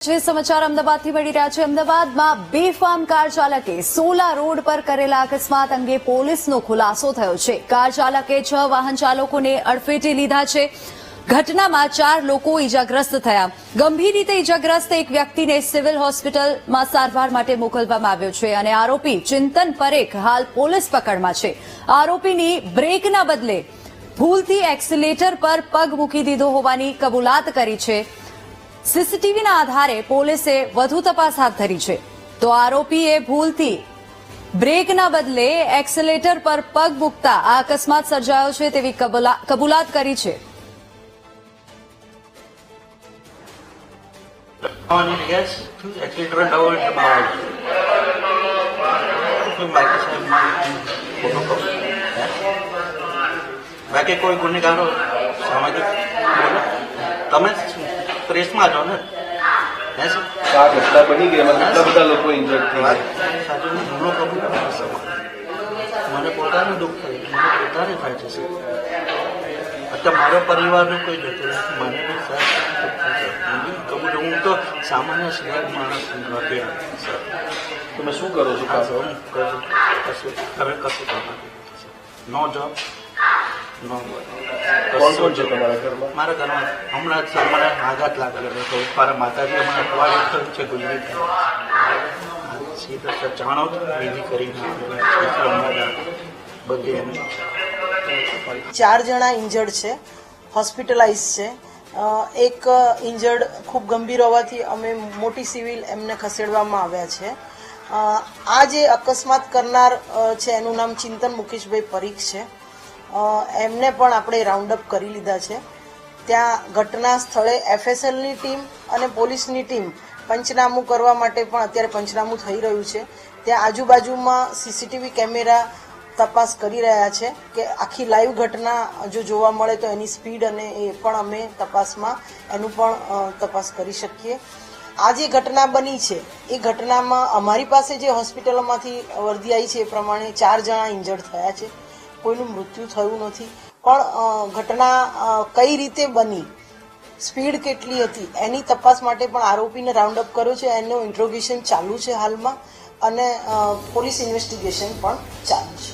સમાચાર અમદાવાદથી મળી રહ્યા છે। અમદાવાદમાં બેફામ કાર ચાલકે સોલા રોડ પર કરેલા અકસ્માત અંગે પોલીસનો ખુલાસો થયો છે। કાર ચાલકે 6 વાહન ચાલકોને અડફેટે લીધા છે। ઘટનામાં 4 લોકો ઇજાગ્રસ્ત થયા। ગંભીર રીતે ઇજાગ્રસ્ત એક વ્યક્તિને સિવિલ હોસ્પિટલમાં સારવાર માટે મોકલવામાં આવ્યો છે અને આરોપી ચિંતન પરેખ હાલ પોલીસ પકડમાં છે। આરોપીની બ્રેકના બદલે ભૂલથી એક્સિલેટર પર પગ મૂકી દીધો હોવાની કબૂલાત કરી છે। સીસીટીવીના આધારે પોલીસે વધુ તપાસ હાથ ધરી છે। તો આરોપીએ ભૂલથી બ્રેકના બદલે એક્સિલેટર પર પગ મૂકતા આ અકસ્માત સર્જાયો છે તેવી કબૂલાત કરી છે। બાકી કોઈ ગુનેગારો સામાજિક તમે પ્રેસમાં છો ને આ ઘટના બની ગઈ એમાં કેટલા બધા લોકો ઇન્જર્ડ થયા સાચું ઘણો પ્રોબ્લેમ મને પોતાનું દુઃખ થયું મને પોતાને થાય છે અત્યારે મારો પરિવારનું કોઈ જતું નથી મને બી સર હું તો સામાન્ય સિવાય માણસ નથી સર તમે શું કરો છો હા સર હું કશું હવે કશું કરતા નો જોબ કોણ કોણ છે તમારા ઘરમાં? મારા ઘરમાં હમણાં સર મને આઘાત લાગેલો હતો મારા માતાજી હમણાં અઠવાડિયું થયું છે ગુજરી સીધા સર જાણો વિધિ કરીને બધી એમ 4 જણા ઇન્જર્ડ છે, હોસ્પિટલાઇઝ છે। એક ઇન્જર્ડ ખૂબ ગંભીર હોવાથી અમે મોટી સિવિલ એમને ખસેડવામાં આવ્યા છે। આ જે અકસ્માત કરનાર છે એનું નામ ચિંતન મુકેશભાઈ પરીખ છે। એમને પણ આપણે રાઉન્ડ અપ કરી લીધા છે। ત્યાં ઘટના સ્થળે એફએસએલની ટીમ અને પોલીસની ટીમ પંચનામું કરવા માટે પણ અત્યારે પંચનામું થઈ રહ્યું છે। ત્યાં આજુબાજુમાં સીસીટીવી કેમેરા તપાસ કરી રહ્યા છે કે આખી લાઈવ ઘટના જો જોવા મળે તો એની સ્પીડ અને એ પણ અમે તપાસમાં એનું પણ તપાસ કરી શકીએ। આ જે ઘટના બની છે એ ઘટનામાં અમારી પાસે જે હોસ્પિટલોમાંથી વર્દી આવી છે એ પ્રમાણે 4 જણા ઇન્જર્ડ થયા છે। કોઈનું મૃત્યુ થયું નથી, પણ ઘટના કઈ રીતે બની, સ્પીડ કેટલી હતી એની તપાસ માટે પણ આરોપીને રાઉન્ડ અપ કર્યો છે। એનું ઇન્ટ્રોગેશન ચાલુ છે હાલમાં અને પોલીસ ઇન્વેસ્ટિગેશન પણ ચાલુ છે।